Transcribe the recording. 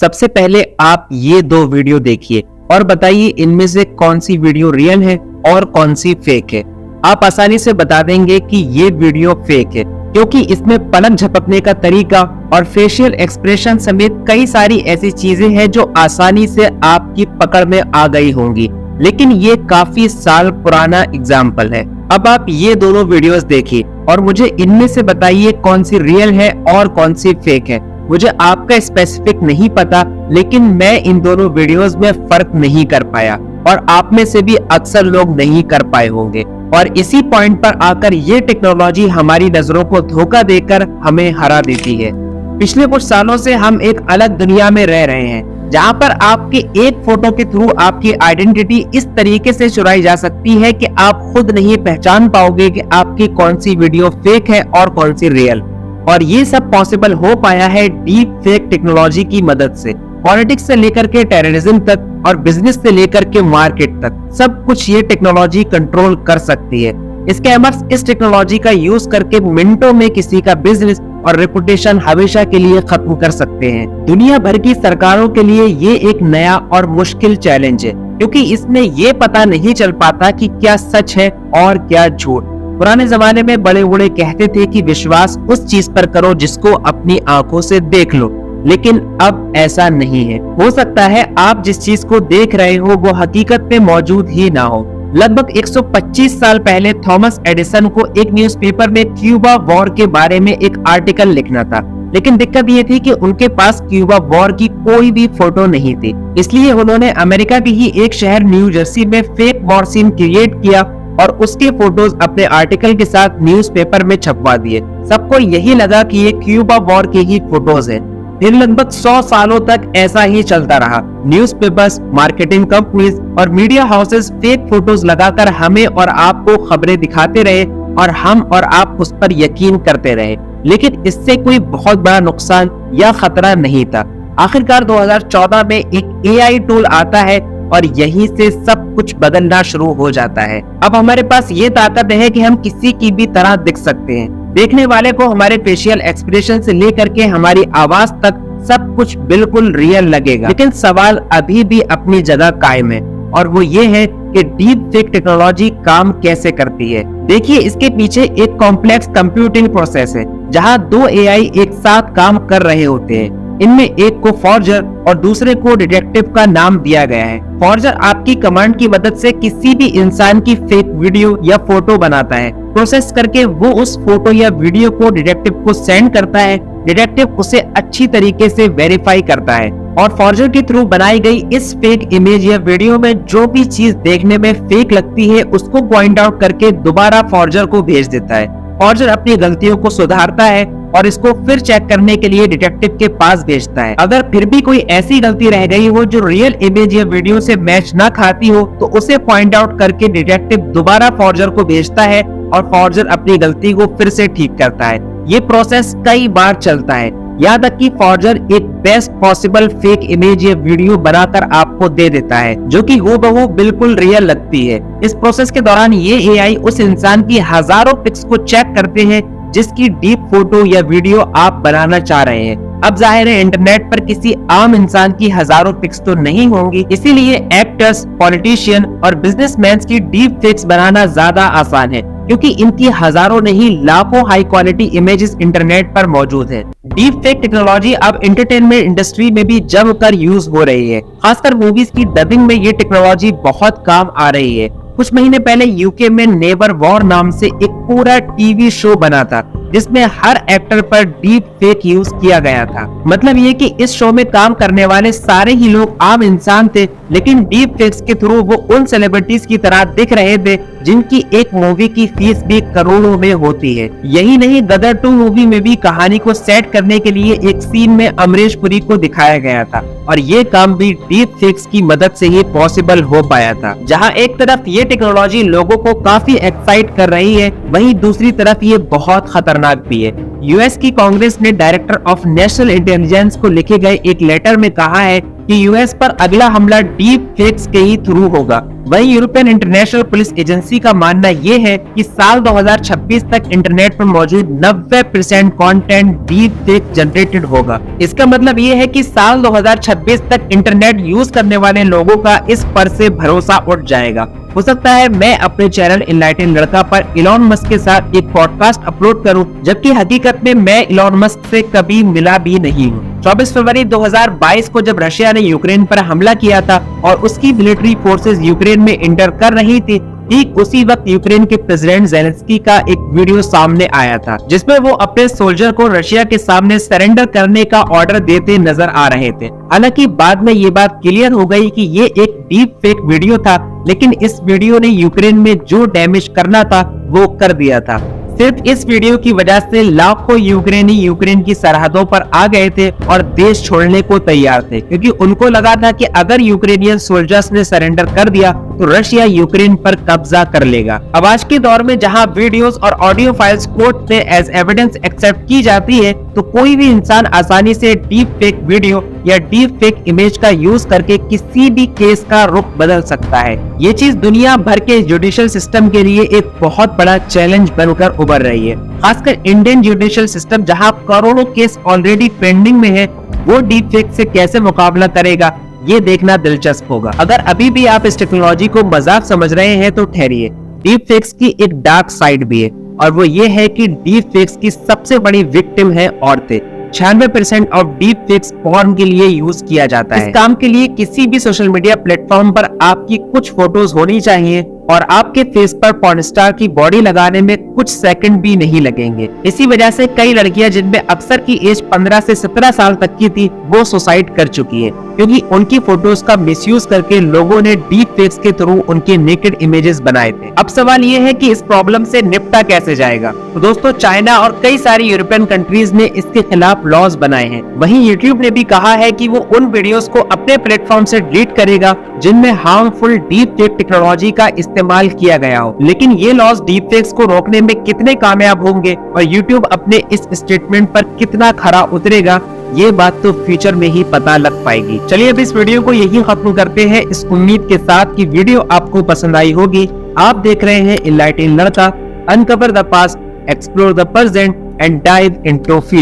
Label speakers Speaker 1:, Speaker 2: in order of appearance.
Speaker 1: सबसे पहले आप ये दो वीडियो देखिए और बताइए इनमें से कौन सी वीडियो रियल है और कौन सी फेक है। आप आसानी से बता देंगे कि ये वीडियो फेक है, क्योंकि इसमें पलक झपकने का तरीका और फेशियल एक्सप्रेशन समेत कई सारी ऐसी चीजें हैं जो आसानी से आपकी पकड़ में आ गई होंगी। लेकिन ये काफी साल पुराना एग्जाम्पल है। अब आप ये दोनों वीडियोस देखिए और मुझे इनमें से बताइए कौन सी रियल है और कौन सी फेक है। मुझे आपका स्पेसिफिक नहीं पता, लेकिन मैं इन दोनों वीडियोस में फर्क नहीं कर पाया और आप में से भी अक्सर लोग नहीं कर पाए होंगे। और इसी पॉइंट पर आकर ये टेक्नोलॉजी हमारी नजरों को धोखा देकर हमें हरा देती है। पिछले कुछ सालों से हम एक अलग दुनिया में रह रहे हैं, जहां पर आपके एक फोटो के थ्रू आपकी आइडेंटिटी इस तरीके से चुराई जा सकती है कि आप खुद नहीं पहचान पाओगे कि आपकी कौन सी वीडियो फेक है और कौन सी रियल। और ये सब पॉसिबल हो पाया है डीप फेक टेक्नोलॉजी की मदद से। पॉलिटिक्स से लेकर के टेररिज्म तक और बिजनेस से लेकर के मार्केट तक सब कुछ ये टेक्नोलॉजी कंट्रोल कर सकती है। स्कैमर्स इस टेक्नोलॉजी का यूज करके मिनटों में किसी का बिजनेस और रेपुटेशन हमेशा के लिए खत्म कर सकते हैं। दुनिया भर की सरकारों के लिए ये एक नया और मुश्किल चैलेंज है, क्योंकि इसमें ये पता नहीं चल पाता कि क्या सच है और क्या झूठ। पुराने जमाने में बड़े बूढ़े कहते थे कि विश्वास उस चीज पर करो जिसको अपनी आंखों से देख लो, लेकिन अब ऐसा नहीं है। हो सकता है आप जिस चीज को देख रहे हो वो हकीकत में मौजूद ही ना हो। लगभग 125 साल पहले थॉमस एडिसन को एक न्यूज़पेपर में क्यूबा वॉर के बारे में एक आर्टिकल लिखना था, लेकिन दिक्कत ये थी कि उनके पास क्यूबा वॉर की कोई भी फोटो नहीं थी। इसलिए उन्होंने अमेरिका की ही एक शहर न्यू जर्सी में फेक वॉर सीन क्रिएट किया और उसके फोटोज अपने आर्टिकल के साथ न्यूज़पेपर में छपवा दिए। सबको यही लगा कि ये क्यूबा वॉर के ही फोटोज हैं। फिर लगभग 100 सालों तक ऐसा ही चलता रहा। न्यूज़पेपर्स, मार्केटिंग कंपनीज और मीडिया हाउसेस फेक फोटोज लगाकर हमें और आपको खबरें दिखाते रहे और हम और आप उस पर यकीन करते रहे, लेकिन इससे कोई बहुत बड़ा नुकसान या खतरा नहीं था। आखिरकार 2014 में एक AI टूल आता है और यहीं से सब कुछ बदलना शुरू हो जाता है। अब हमारे पास ये ताकत है कि हम किसी की भी तरह दिख सकते हैं। देखने वाले को हमारे फेशियल एक्सप्रेशन से लेकर के हमारी आवाज तक सब कुछ बिल्कुल रियल लगेगा। लेकिन सवाल अभी भी अपनी जगह कायम है, और वो ये है कि डीप फेक टेक्नोलॉजी काम कैसे करती है। देखिए, इसके पीछे एक कॉम्प्लेक्स कंप्यूटिंग प्रोसेस है, जहां दो AI एक साथ काम कर रहे होते हैं। इनमें एक को फॉर्जर और दूसरे को डिटेक्टिव का नाम दिया गया है। फॉर्जर आपकी कमांड की मदद से किसी भी इंसान की फेक वीडियो या फोटो बनाता है। प्रोसेस करके वो उस फोटो या वीडियो को डिटेक्टिव को सेंड करता है। डिटेक्टिव उसे अच्छी तरीके से वेरीफाई करता है और फॉर्जर के थ्रू बनाई गई इस फेक इमेज या वीडियो में जो भी चीज देखने में फेक लगती है उसको पॉइंट आउट करके दोबारा फॉर्जर को भेज देता है। फॉर्जर अपनी गलतियों को सुधारता है और इसको फिर चेक करने के लिए डिटेक्टिव के पास भेजता है। अगर फिर भी कोई ऐसी गलती रह गई हो जो रियल इमेज या वीडियो से मैच ना खाती हो, तो उसे पॉइंट आउट करके डिटेक्टिव दोबारा फॉर्जर को भेजता है और फॉर्जर अपनी गलती को फिर से ठीक करता है। ये प्रोसेस कई बार चलता है, यहाँ तक कि फॉर्जर एक बेस्ट पॉसिबल फेक इमेज या वीडियो बनाकर आपको दे देता है, जो कि हूबहू बिल्कुल रियल लगती है। इस प्रोसेस के दौरान ये AI उस इंसान की हजारों पिक्स को चेक करते हैं जिसकी डीप फोटो या वीडियो आप बनाना चाह रहे हैं। अब जाहिर है इंटरनेट पर किसी आम इंसान की हजारों पिक्स तो नहीं होंगी, इसीलिए एक्टर्स, पॉलिटिशियन और बिजनेसमैन की डीप फेक्स बनाना ज्यादा आसान है, क्योंकि इनकी हजारों नहीं लाखों हाई क्वालिटी इमेजेस इंटरनेट पर मौजूद है। डीप फेक टेक्नोलॉजी अब एंटरटेनमेंट इंडस्ट्री में भी जमकर यूज हो रही है। खासकर मूवीज की डबिंग में ये टेक्नोलॉजी बहुत काम आ रही है। कुछ महीने पहले यूके में नेबर वॉर नाम से एक पूरा टीवी शो बना था, जिसमें हर एक्टर पर डीप फेक यूज किया गया था। मतलब ये कि इस शो में काम करने वाले सारे ही लोग आम इंसान थे, लेकिन डीप फेक्स के थ्रू वो उन सेलिब्रिटीज की तरह दिख रहे थे जिनकी एक मूवी की फीस भी करोड़ों में होती है। यही नहीं, गदर 2 मूवी में भी कहानी को सेट करने के लिए एक सीन में अमरीश पुरी को दिखाया गया था, और ये काम भी डीप फेक्स की मदद से ही पॉसिबल हो पाया था। जहां एक तरफ ये टेक्नोलॉजी लोगों को काफी एक्साइट कर रही है, वहीं दूसरी तरफ ये बहुत खतरनाक भी है। यूएस की कांग्रेस ने डायरेक्टर ऑफ नेशनल इंटेलिजेंस को लिखे गए एक लेटर में कहा है कि यूएस पर अगला हमला डीप फेक्स के ही थ्रू होगा। वहीं यूरोपियन इंटरनेशनल पुलिस एजेंसी का मानना ये है कि साल 2026 तक इंटरनेट पर मौजूद 90% कंटेंट डीप फेक जनरेटेड होगा। इसका मतलब ये है कि साल 2026 तक इंटरनेट यूज करने वाले लोगों का इस पर से भरोसा उठ जाएगा। हो सकता है मैं अपने चैनल इनलाइटन लड़का पर इलॉन मस्क के साथ एक पॉडकास्ट अपलोड करूं, जबकि हकीकत में मैं इलॉन मस्क से कभी मिला भी नहीं हूं। 24 फरवरी 2022 को जब रशिया ने यूक्रेन पर हमला किया था और उसकी मिलिट्री फोर्सेस यूक्रेन में इंटर कर रही थी, ठीक उसी वक्त यूक्रेन के प्रेसिडेंट ज़ेलेंस्की का एक वीडियो सामने आया था, जिसमें वो अपने सोल्जर को रशिया के सामने सरेंडर करने का ऑर्डर देते नजर आ रहे थे। हालांकि बाद में ये बात क्लियर हो गई कि ये एक डीप फेक वीडियो था, लेकिन इस वीडियो ने यूक्रेन में जो डैमेज करना था वो कर दिया था। सिर्फ इस वीडियो की वजह से लाखों यूक्रेनी यूक्रेन की सरहदों पर आ गए थे और देश छोड़ने को तैयार थे, क्योंकि उनको लगा था कि अगर यूक्रेनियन सोल्जर्स ने सरेंडर कर दिया तो रशिया यूक्रेन पर कब्जा कर लेगा। अब आज के दौर में जहां वीडियोस और ऑडियो फाइल्स कोर्ट में एज एविडेंस एक्सेप्ट की जाती है, तो कोई भी इंसान आसानी से डीप फेक वीडियो या डीप फेक इमेज का यूज करके किसी भी केस का रुख बदल सकता है। ये चीज दुनिया भर के जुडिशियल सिस्टम के लिए एक बहुत बड़ा चैलेंज बनकर उभर रही है। खासकर इंडियन जुडिशियल सिस्टम जहां करोड़ों केस ऑलरेडी पेंडिंग में है, वो डीप फेक से कैसे मुकाबला करेगा, ये देखना दिलचस्प होगा। अगर अभी भी आप इस टेक्नोलॉजी को मजाक समझ रहे हैं तो ठहरिए, डीप फेक्स की एक डार्क साइड भी है, और वो ये है कि डीप फेक्स की सबसे बड़ी विक्टिम है औरतें। 96% ऑफ डीप फेक्स पॉर्न के लिए यूज किया जाता है। इस काम के लिए किसी भी सोशल मीडिया प्लेटफॉर्म पर आपकी कुछ फोटोज होनी चाहिए और आपके फेस पर पॉर्न स्टार की बॉडी लगाने में कुछ सेकंड भी नहीं लगेंगे। इसी वजह से कई लड़कियां जिनमें अक्सर की एज 15 से 17 साल तक की थी, वो सुसाइड कर चुकी है, क्योंकि उनकी फोटोज का मिसयूज करके लोगों ने डीप फेक्स के थ्रू उनके नेकेड इमेजेस बनाए थे। अब सवाल ये है कि इस प्रॉब्लम से निपटा कैसे जाएगा। तो दोस्तों, चाइना और कई सारी यूरोपियन कंट्रीज ने इसके खिलाफ लॉज बनाए हैं। वहीं यूट्यूब ने भी कहा है कि वो उन वीडियोस को अपने प्लेटफॉर्म से डिलीट करेगा जिनमें हार्मफुल डीप फेक टेक्नोलॉजी का इस्तेमाल किया गया हो। लेकिन ये लॉज डीप फेक्स को रोकने में कितने कामयाब होंगे और यूट्यूब अपने इस स्टेटमेंट पर कितना खरा उतरेगा, ये बात तो फ्यूचर में ही पता लग पाएगी। चलिए अब इस वीडियो को यही खत्म करते हैं, इस उम्मीद के साथ कि वीडियो आपको पसंद आई होगी। आप देख रहे हैं इनलाइटन लड़का, uncover the past, explore the present and dive into future.